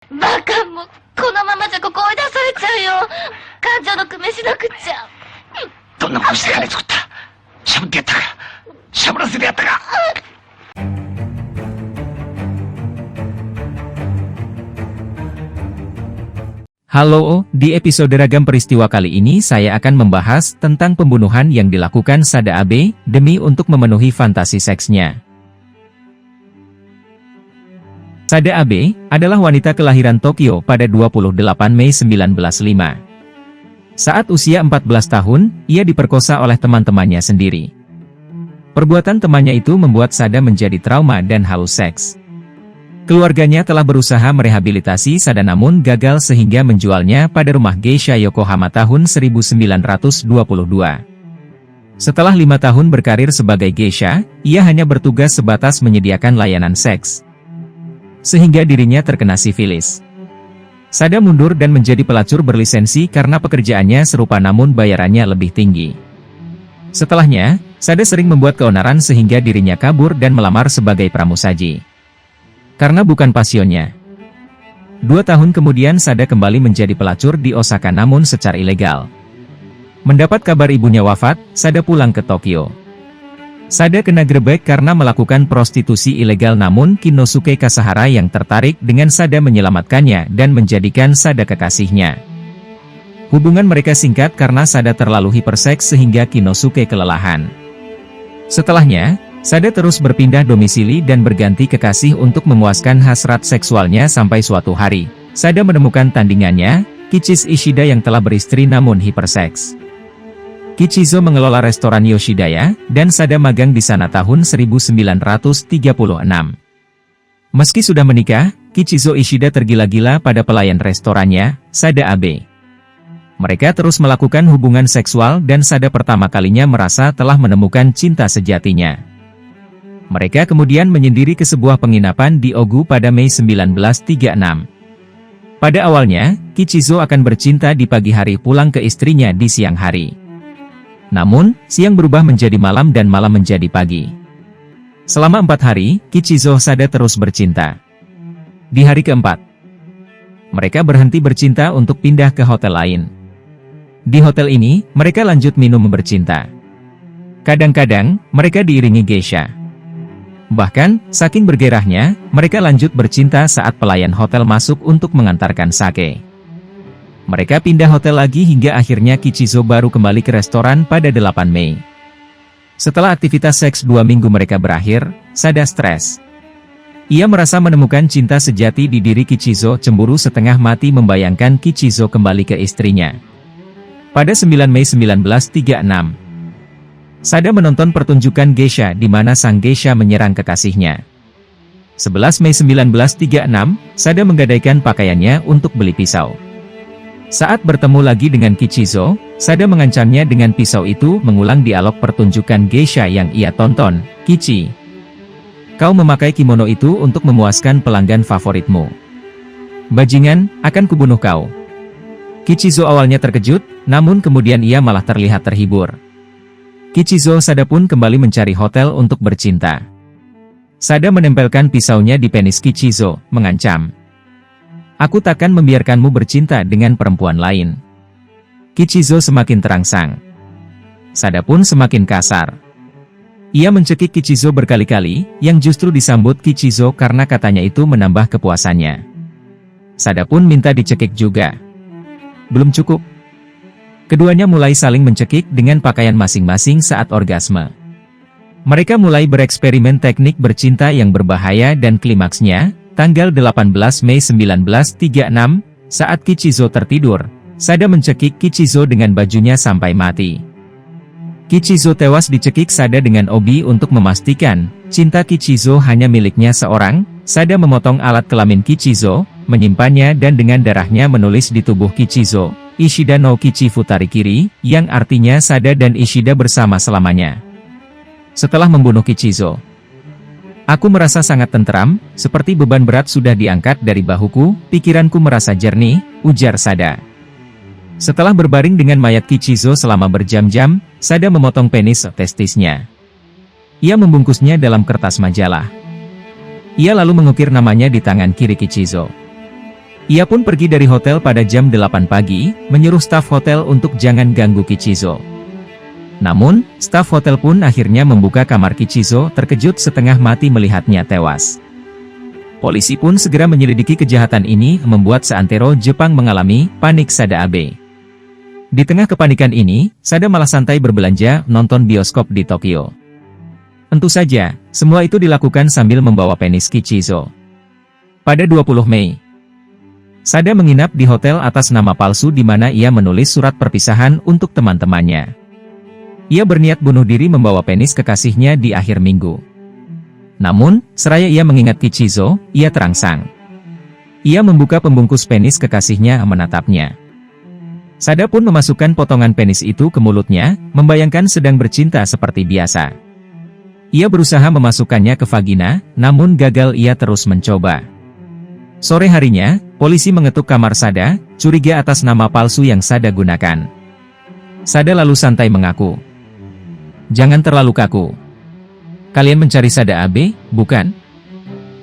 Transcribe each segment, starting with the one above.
バカもう、このままじゃここ追い出されちゃうよ。感情の工面しなくっちゃ。どんな顔して金作った？しゃぶってやったか？しゃぶらせてやったか？Halo, di episode Ragam Peristiwa kali ini saya akan membahas tentang pembunuhan yang dilakukan Sada Abe demi untuk memenuhi fantasi seksnya. Sada Abe adalah wanita kelahiran Tokyo pada 28 Mei 1905. Saat usia 14 tahun, ia diperkosa oleh teman-temannya sendiri. Perbuatan temannya itu membuat Sada menjadi trauma dan haus seks. Keluarganya telah berusaha merehabilitasi Sada namun gagal sehingga menjualnya pada rumah geisha Yokohama tahun 1922. Setelah 5 tahun berkarir sebagai geisha, ia hanya bertugas sebatas menyediakan layanan seks. Sehingga dirinya terkena sifilis. Sada mundur dan menjadi pelacur berlisensi karena pekerjaannya serupa namun bayarannya lebih tinggi. Setelahnya, Sada sering membuat keonaran sehingga dirinya kabur dan melamar sebagai pramusaji. Karena bukan pasionnya. 2 tahun kemudian Sada kembali menjadi pelacur di Osaka namun secara ilegal. Mendapat kabar ibunya wafat, Sada pulang ke Tokyo. Sada kena grebek karena melakukan prostitusi ilegal namun Kinosuke Kasahara yang tertarik dengan Sada menyelamatkannya dan menjadikan Sada kekasihnya. Hubungan mereka singkat karena Sada terlalu hiperseks sehingga Kinosuke kelelahan. Setelahnya, Sada terus berpindah domisili dan berganti kekasih untuk memuaskan hasrat seksualnya sampai suatu hari, Sada menemukan tandingannya, Kichis Ishida yang telah beristri namun hiperseks. Kichizo mengelola restoran Yoshidaya, dan Sada magang di sana tahun 1936. Meski sudah menikah, Kichizo Ishida tergila-gila pada pelayan restorannya, Sada Abe. Mereka terus melakukan hubungan seksual dan Sada pertama kalinya merasa telah menemukan cinta sejatinya. Mereka kemudian menyendiri ke sebuah penginapan di Ogu pada Mei 1936. Pada awalnya, Kichizo akan bercinta di pagi hari pulang ke istrinya di siang hari. Namun, siang berubah menjadi malam dan malam menjadi pagi. Selama 4 hari, Kichizo Sada terus bercinta. Di hari keempat, mereka berhenti bercinta untuk pindah ke hotel lain. Di hotel ini, mereka lanjut minum bercinta. Kadang-kadang, mereka diiringi geisha. Bahkan, saking bergerahnya, mereka lanjut bercinta saat pelayan hotel masuk untuk mengantarkan sake. Mereka pindah hotel lagi hingga akhirnya Kichizo baru kembali ke restoran pada 8 Mei. Setelah aktivitas seks 2 minggu mereka berakhir, Sada stres. Ia merasa menemukan cinta sejati di diri Kichizo, cemburu setengah mati membayangkan Kichizo kembali ke istrinya. Pada 9 Mei 1936, Sada menonton pertunjukan geisha di mana sang geisha menyerang kekasihnya. 11 Mei 1936, Sada menggadaikan pakaiannya untuk beli pisau. Saat bertemu lagi dengan Kichizo, Sada mengancamnya dengan pisau itu mengulang dialog pertunjukan geisha yang ia tonton. Kichi, kau memakai kimono itu untuk memuaskan pelanggan favoritmu. Bajingan, akan kubunuh kau. Kichizo awalnya terkejut, namun kemudian ia malah terlihat terhibur. Kichizo Sada pun kembali mencari hotel untuk bercinta. Sada menempelkan pisaunya di penis Kichizo, mengancam. Aku takkan membiarkanmu bercinta dengan perempuan lain. Kichizo semakin terangsang. Sada pun semakin kasar. Ia mencekik Kichizo berkali-kali, yang justru disambut Kichizo karena katanya itu menambah kepuasannya. Sada pun minta dicekik juga. Belum cukup. Keduanya mulai saling mencekik dengan pakaian masing-masing saat orgasme. Mereka mulai bereksperimen teknik bercinta yang berbahaya dan klimaksnya, tanggal 18 Mei 1936, saat Kichizo tertidur, Sada mencekik Kichizo dengan bajunya sampai mati. Kichizo tewas dicekik Sada dengan obi untuk memastikan, cinta Kichizo hanya miliknya seorang. Sada memotong alat kelamin Kichizo, menyimpannya dan dengan darahnya menulis di tubuh Kichizo, Ishida no Kichi Futari Kiri, yang artinya Sada dan Ishida bersama selamanya. Setelah membunuh Kichizo, aku merasa sangat tentram, seperti beban berat sudah diangkat dari bahuku, pikiranku merasa jernih, ujar Sada. Setelah berbaring dengan mayat Kichizo selama berjam-jam, Sada memotong penis testisnya. Ia membungkusnya dalam kertas majalah. Ia lalu mengukir namanya di tangan kiri Kichizo. Ia pun pergi dari hotel pada jam 8 pagi, menyuruh staf hotel untuk jangan ganggu Kichizo. Namun, staf hotel pun akhirnya membuka kamar Kichizo, terkejut setengah mati melihatnya tewas. Polisi pun segera menyelidiki kejahatan ini, membuat seantero Jepang mengalami panik Sada Abe. Di tengah kepanikan ini, Sada malah santai berbelanja, nonton bioskop di Tokyo. Tentu saja, semua itu dilakukan sambil membawa penis Kichizo. Pada 20 Mei, Sada menginap di hotel atas nama palsu di mana ia menulis surat perpisahan untuk teman-temannya. Ia berniat bunuh diri membawa penis kekasihnya di akhir minggu. Namun, seraya ia mengingat Kichizo, ia terangsang. Ia membuka pembungkus penis kekasihnya menatapnya. Sada pun memasukkan potongan penis itu ke mulutnya, membayangkan sedang bercinta seperti biasa. Ia berusaha memasukkannya ke vagina, namun gagal. Ia terus mencoba. Sore harinya, polisi mengetuk kamar Sada, curiga atas nama palsu yang Sada gunakan. Sada lalu santai mengaku, "Jangan terlalu kaku. Kalian mencari Sada Abe, bukan?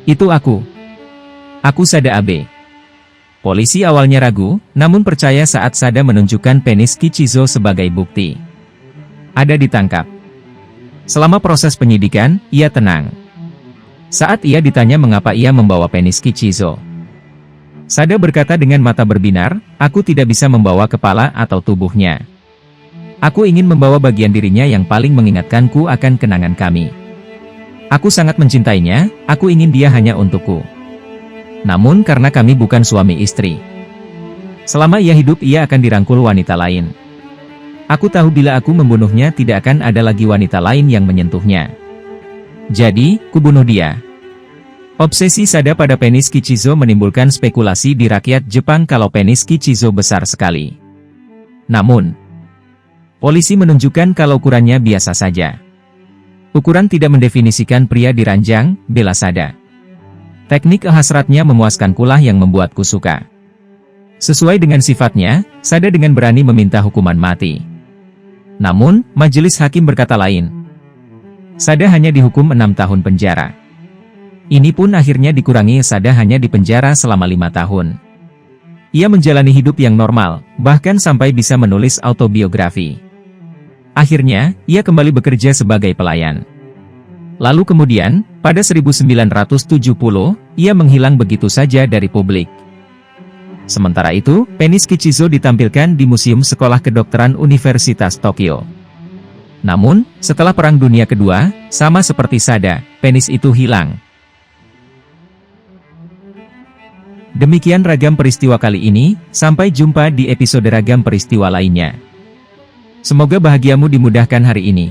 Itu aku. Aku Sada Abe." Polisi awalnya ragu, namun percaya saat Sada menunjukkan penis Kichizo sebagai bukti. Ada ditangkap. Selama proses penyidikan, ia tenang. Saat ia ditanya mengapa ia membawa penis Kichizo, Sada berkata dengan mata berbinar, "Aku tidak bisa membawa kepala atau tubuhnya. Aku ingin membawa bagian dirinya yang paling mengingatkanku akan kenangan kami. Aku sangat mencintainya, aku ingin dia hanya untukku. Namun karena kami bukan suami istri. Selama ia hidup ia akan dirangkul wanita lain. Aku tahu bila aku membunuhnya tidak akan ada lagi wanita lain yang menyentuhnya. Jadi, kubunuh dia." Obsesi Sada pada penis Kichizo menimbulkan spekulasi di rakyat Jepang kalau penis Kichizo besar sekali. Namun, polisi menunjukkan kalau ukurannya biasa saja. Ukuran tidak mendefinisikan pria diranjang, bela Sada. Teknik hasratnya memuaskankulah yang membuatku suka. Sesuai dengan sifatnya, Sada dengan berani meminta hukuman mati. Namun, majelis hakim berkata lain. Sada hanya dihukum 6 tahun penjara. Ini pun akhirnya dikurangi, Sada hanya dipenjara selama 5 tahun. Ia menjalani hidup yang normal, bahkan sampai bisa menulis autobiografi. Akhirnya, ia kembali bekerja sebagai pelayan. Lalu kemudian, pada 1970, ia menghilang begitu saja dari publik. Sementara itu, penis Kichizo ditampilkan di Museum Sekolah Kedokteran Universitas Tokyo. Namun, setelah Perang Dunia Kedua, sama seperti Sada, penis itu hilang. Demikian ragam peristiwa kali ini, sampai jumpa di episode ragam peristiwa lainnya. Semoga bahagiamu dimudahkan hari ini.